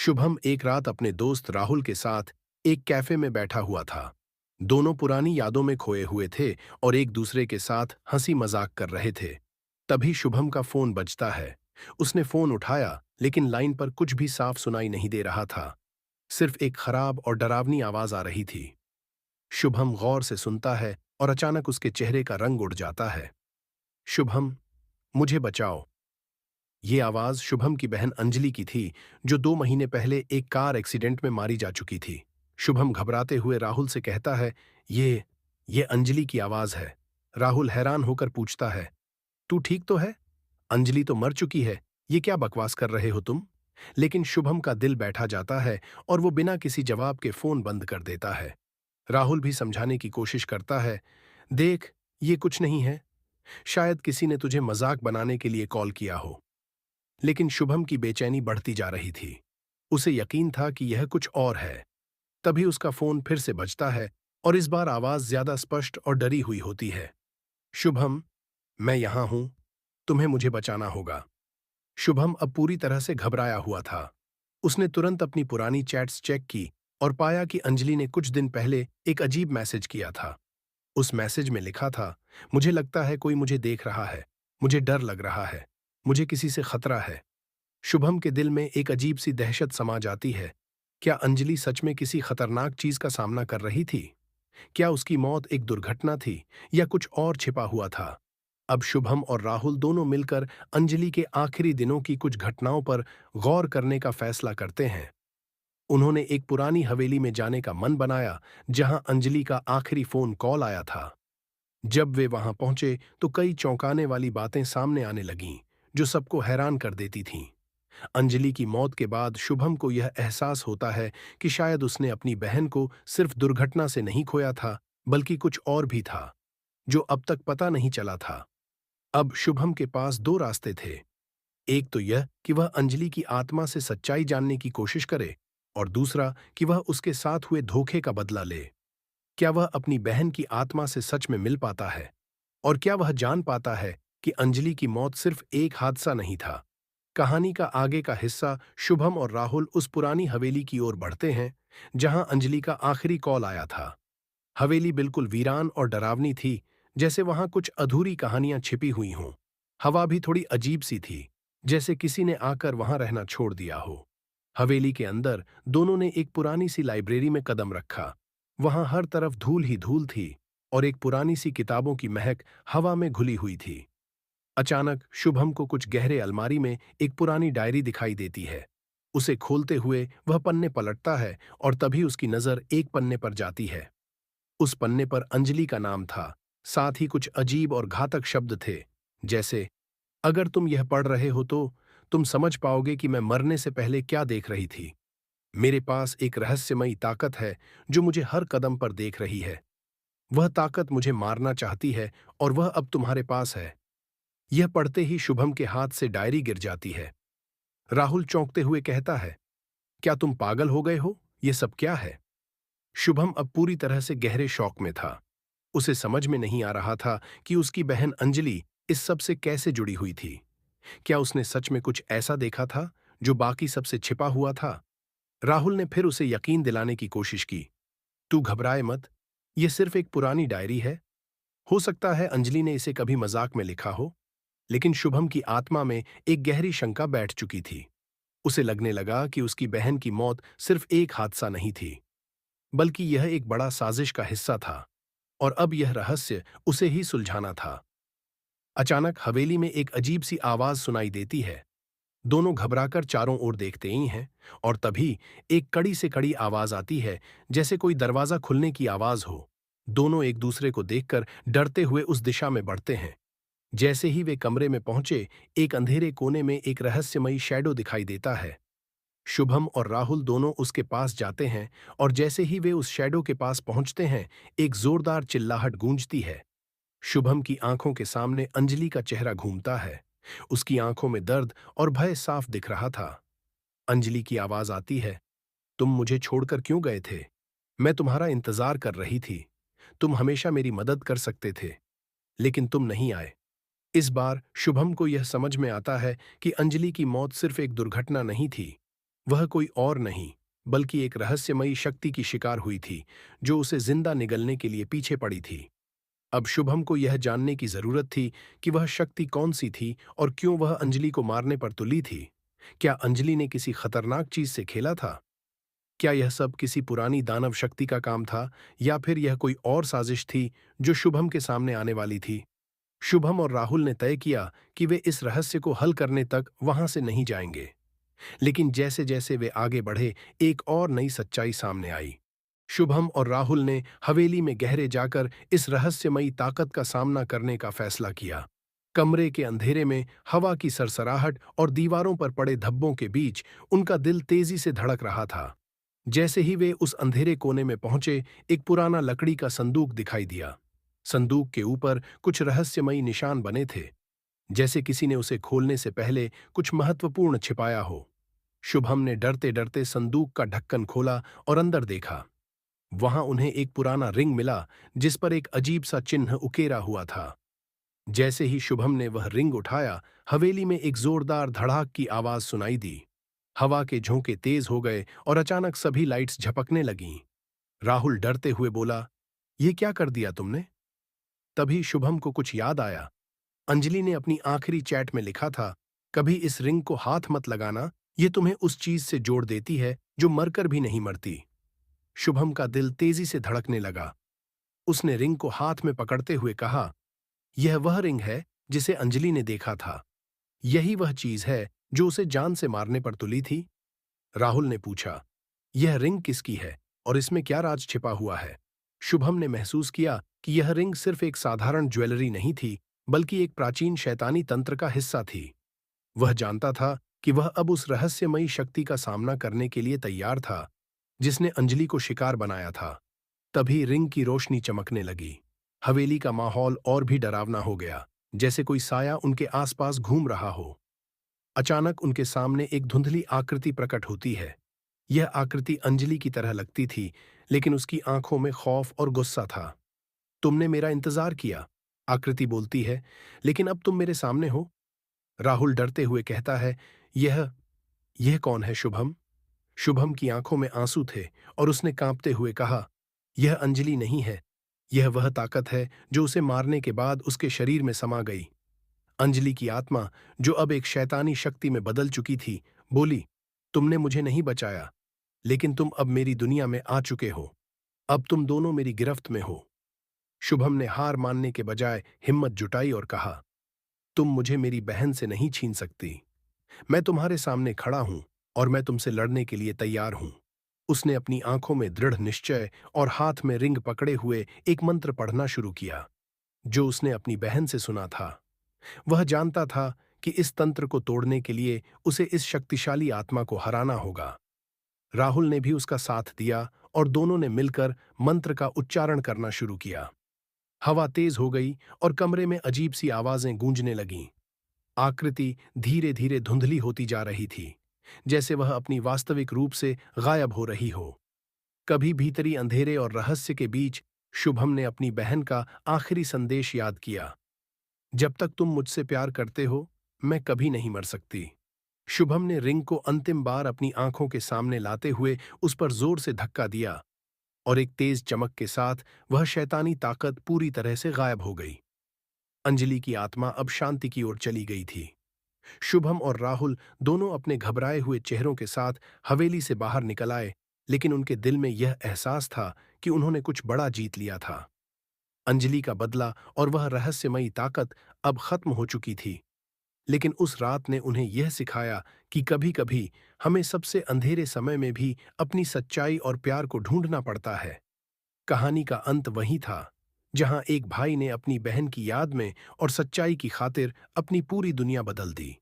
शुभम एक रात अपने दोस्त राहुल के साथ एक कैफे में बैठा हुआ था। दोनों पुरानी यादों में खोए हुए थे और एक दूसरे के साथ हंसी मजाक कर रहे थे। तभी शुभम का फोन बजता है। उसने फोन उठाया, लेकिन लाइन पर कुछ भी साफ सुनाई नहीं दे रहा था। सिर्फ एक खराब और डरावनी आवाज आ रही थी। शुभम गौर से सुनता है और अचानक उसके चेहरे का रंग उड़ जाता है। शुभम, मुझे बचाओ। ये आवाज शुभम की बहन अंजलि की थी, जो 2 महीने पहले एक कार एक्सीडेंट में मारी जा चुकी थी। शुभम घबराते हुए राहुल से कहता है, ये अंजलि की आवाज है। राहुल हैरान होकर पूछता है, तू ठीक तो है? अंजलि तो मर चुकी है। ये क्या बकवास कर रहे हो तुम? लेकिन शुभम का दिल बैठा जाता है और वो बिना किसी जवाब के फोन बंद कर देता है। राहुल भी समझाने की कोशिश करता है, देख, ये कुछ नहीं है। शायद किसी ने तुझे मजाक बनाने के लिए कॉल किया हो। लेकिन शुभम की बेचैनी बढ़ती जा रही थी। उसे यकीन था कि यह कुछ और है। तभी उसका फोन फिर से बजता है और इस बार आवाज ज्यादा स्पष्ट और डरी हुई होती है। शुभम, मैं यहां हूं। तुम्हें मुझे बचाना होगा। शुभम अब पूरी तरह से घबराया हुआ था। उसने तुरंत अपनी पुरानी चैट्स चेक की और पाया कि अंजलि ने कुछ दिन पहले एक अजीब मैसेज किया था। उस मैसेज में लिखा था, मुझे लगता है कोई मुझे देख रहा है। मुझे डर लग रहा है। मुझे किसी से खतरा है। शुभम के दिल में एक अजीब सी दहशत समा जाती है। क्या अंजलि सच में किसी खतरनाक चीज का सामना कर रही थी? क्या उसकी मौत एक दुर्घटना थी या कुछ और छिपा हुआ था? अब शुभम और राहुल दोनों मिलकर अंजलि के आखिरी दिनों की कुछ घटनाओं पर गौर करने का फैसला करते हैं। उन्होंने एक पुरानी हवेली में जाने का मन बनाया, जहां अंजलि का आखिरी फोन कॉल आया था। जब वे वहां पहुंचे तो कई चौंकाने वाली बातें सामने आने लगीं, जो सबको हैरान कर देती थीं। अंजलि की मौत के बाद शुभम को यह एहसास होता है कि शायद उसने अपनी बहन को सिर्फ दुर्घटना से नहीं खोया था, बल्कि कुछ और भी था, जो अब तक पता नहीं चला था। अब शुभम के पास दो रास्ते थे। एक तो यह कि वह अंजलि की आत्मा से सच्चाई जानने की कोशिश करे, और दूसरा कि वह उसके साथ हुए धोखे का बदला ले। क्या वह अपनी बहन की आत्मा से सच में मिल पाता है? और क्या वह जान पाता है कि अंजलि की मौत सिर्फ एक हादसा नहीं था? कहानी का आगे का हिस्सा, शुभम और राहुल उस पुरानी हवेली की ओर बढ़ते हैं, जहां अंजलि का आखिरी कॉल आया था। हवेली बिल्कुल वीरान और डरावनी थी, जैसे वहां कुछ अधूरी कहानियां छिपी हुई हों। हवा भी थोड़ी अजीब सी थी, जैसे किसी ने आकर वहां रहना छोड़ दिया हो। हवेली के अंदर दोनों ने एक पुरानी सी लाइब्रेरी में कदम रखा। वहां हर तरफ धूल ही धूल थी और एक पुरानी सी किताबों की महक हवा में घुली हुई थी। अचानक शुभम को कुछ गहरे अलमारी में एक पुरानी डायरी दिखाई देती है। उसे खोलते हुए वह पन्ने पलटता है और तभी उसकी नजर एक पन्ने पर जाती है। उस पन्ने पर अंजलि का नाम था, साथ ही कुछ अजीब और घातक शब्द थे, जैसे, अगर तुम यह पढ़ रहे हो तो तुम समझ पाओगे कि मैं मरने से पहले क्या देख रही थी। मेरे पास एक रहस्यमयी ताकत है जो मुझे हर कदम पर देख रही है। वह ताकत मुझे मारना चाहती है और वह अब तुम्हारे पास है। यह पढ़ते ही शुभम के हाथ से डायरी गिर जाती है। राहुल चौंकते हुए कहता है, क्या तुम पागल हो गए हो? ये सब क्या है? शुभम अब पूरी तरह से गहरे शौक में था। उसे समझ में नहीं आ रहा था कि उसकी बहन अंजलि इस सब से कैसे जुड़ी हुई थी। क्या उसने सच में कुछ ऐसा देखा था जो बाकी सबसे छिपा हुआ था? राहुल ने फिर उसे यकीन दिलाने की कोशिश की, तू घबराए मत। यह सिर्फ एक पुरानी डायरी है। हो सकता है अंजलि ने इसे कभी मजाक में लिखा हो। लेकिन शुभम की आत्मा में एक गहरी शंका बैठ चुकी थी। उसे लगने लगा कि उसकी बहन की मौत सिर्फ एक हादसा नहीं थी, बल्कि यह एक बड़ा साजिश का हिस्सा था, और अब यह रहस्य उसे ही सुलझाना था। अचानक हवेली में एक अजीब सी आवाज सुनाई देती है। दोनों घबराकर चारों ओर देखते ही हैं, और तभी एक कड़ी से कड़ी आवाज आती है, जैसे कोई दरवाजा खुलने की आवाज हो। दोनों एक दूसरे को देखकर डरते हुए उस दिशा में बढ़ते हैं। जैसे ही वे कमरे में पहुंचे, एक अंधेरे कोने में एक रहस्यमयी शैडो दिखाई देता है। शुभम और राहुल दोनों उसके पास जाते हैं, और जैसे ही वे उस शैडो के पास पहुंचते हैं, एक जोरदार चिल्लाहट गूंजती है। शुभम की आंखों के सामने अंजलि का चेहरा घूमता है। उसकी आंखों में दर्द और भय साफ दिख रहा था। अंजलि की आवाज आती है, तुम मुझे छोड़कर क्यों गए थे? मैं तुम्हारा इंतजार कर रही थी। तुम हमेशा मेरी मदद कर सकते थे, लेकिन तुम नहीं आए। इस बार शुभम को यह समझ में आता है कि अंजलि की मौत सिर्फ एक दुर्घटना नहीं थी। वह कोई और नहीं, बल्कि एक रहस्यमयी शक्ति की शिकार हुई थी, जो उसे जिंदा निगलने के लिए पीछे पड़ी थी। अब शुभम को यह जानने की जरूरत थी कि वह शक्ति कौन सी थी और क्यों वह अंजलि को मारने पर तुली थी। क्या अंजलि ने किसी खतरनाक चीज से खेला था? क्या यह सब किसी पुरानी दानव शक्ति का काम था, या फिर यह कोई और साजिश थी जो शुभम के सामने आने वाली थी? शुभम और राहुल ने तय किया कि वे इस रहस्य को हल करने तक वहां से नहीं जाएंगे। लेकिन जैसे जैसे वे आगे बढ़े, एक और नई सच्चाई सामने आई। शुभम और राहुल ने हवेली में गहरे जाकर इस रहस्यमयी ताकत का सामना करने का फैसला किया। कमरे के अंधेरे में हवा की सरसराहट और दीवारों पर पड़े धब्बों के बीच उनका दिल तेजी से धड़क रहा था। जैसे ही वे उस अंधेरे कोने में पहुंचे, एक पुराना लकड़ी का संदूक दिखाई दिया। संदूक के ऊपर कुछ रहस्यमयी निशान बने थे, जैसे किसी ने उसे खोलने से पहले कुछ महत्वपूर्ण छिपाया हो। शुभम ने डरते डरते संदूक का ढक्कन खोला और अंदर देखा। वहां उन्हें एक पुराना रिंग मिला, जिस पर एक अजीब सा चिन्ह उकेरा हुआ था। जैसे ही शुभम ने वह रिंग उठाया, हवेली में एक जोरदार धड़ाक की आवाज सुनाई दी। हवा के झोंके तेज हो गए और अचानक सभी लाइट्स झपकने लगीं। राहुल डरते हुए बोला, "ये क्या कर दिया तुमने?" तभी शुभम को कुछ याद आया। अंजलि ने अपनी आखिरी चैट में लिखा था, "कभी इस रिंग को हाथ मत लगाना, ये तुम्हें उस चीज से जोड़ देती है जो मरकर भी नहीं मरती।" शुभम का दिल तेजी से धड़कने लगा। उसने रिंग को हाथ में पकड़ते हुए कहा, "यह वह रिंग है जिसे अंजलि ने देखा था। यही वह चीज है जो उसे जान से मारने पर तुली थी?" राहुल ने पूछा, "यह रिंग किसकी है और इसमें क्या राज छिपा हुआ है?" शुभम ने महसूस किया कि यह रिंग सिर्फ एक साधारण ज्वेलरी नहीं थी, बल्कि एक प्राचीन शैतानी तंत्र का हिस्सा थी। वह जानता था कि वह अब उस रहस्यमयी शक्ति का सामना करने के लिए तैयार था, जिसने अंजलि को शिकार बनाया था। तभी रिंग की रोशनी चमकने लगी। हवेली का माहौल और भी डरावना हो गया, जैसे कोई साया उनके आसपास घूम रहा हो। अचानक उनके सामने एक धुंधली आकृति प्रकट होती है। यह आकृति अंजलि की तरह लगती थी, लेकिन उसकी आंखों में खौफ और गुस्सा था। "तुमने मेरा इंतजार किया," आकृति बोलती है, "लेकिन अब तुम मेरे सामने हो।" राहुल डरते हुए कहता है, यह कौन है शुभम?" शुभम की आंखों में आंसू थे और उसने कांपते हुए कहा, "यह अंजलि नहीं है। यह वह ताकत है जो उसे मारने के बाद उसके शरीर में समा गई। अंजलि की आत्मा, जो अब एक शैतानी शक्ति में बदल चुकी थी, बोली, तुमने मुझे नहीं बचाया, लेकिन तुम अब मेरी दुनिया में आ चुके हो। अब तुम दोनों मेरी गिरफ्त में हो।" शुभम ने हार मानने के बजाय हिम्मत जुटाई और कहा, "तुम मुझे मेरी बहन से नहीं छीन सकती। मैं तुम्हारे सामने खड़ा हूं और मैं तुमसे लड़ने के लिए तैयार हूं।" उसने अपनी आंखों में दृढ़ निश्चय और हाथ में रिंग पकड़े हुए एक मंत्र पढ़ना शुरू किया, जो उसने अपनी बहन से सुना था। वह जानता था कि इस तंत्र को तोड़ने के लिए उसे इस शक्तिशाली आत्मा को हराना होगा। राहुल ने भी उसका साथ दिया और दोनों ने मिलकर मंत्र का उच्चारण करना शुरू किया। हवा तेज हो गई और कमरे में अजीब सी आवाजें गूंजने लगीं। आकृति धीरे धीरे धुंधली होती जा रही थी, जैसे वह अपनी वास्तविक रूप से गायब हो रही हो। कभी भीतरी अंधेरे और रहस्य के बीच शुभम ने अपनी बहन का आखिरी संदेश याद किया, "जब तक तुम मुझसे प्यार करते हो, मैं कभी नहीं मर सकती।" शुभम ने रिंग को अंतिम बार अपनी आंखों के सामने लाते हुए उस पर जोर से धक्का दिया और एक तेज चमक के साथ वह शैतानी ताकत पूरी तरह से गायब हो गई। अंजलि की आत्मा अब शांति की ओर चली गई थी। शुभम और राहुल दोनों अपने घबराए हुए चेहरों के साथ हवेली से बाहर निकल आए, लेकिन उनके दिल में यह एहसास था कि उन्होंने कुछ बड़ा जीत लिया था। अंजलि का बदला और वह रहस्यमयी ताकत अब खत्म हो चुकी थी, लेकिन उस रात ने उन्हें यह सिखाया कि कभी-कभी हमें सबसे अंधेरे समय में भी अपनी सच्चाई और प्यार को ढूंढना पड़ता है। कहानी का अंत वही था, जहां एक भाई ने अपनी बहन की याद में और सच्चाई की खातिर अपनी पूरी दुनिया बदल दी।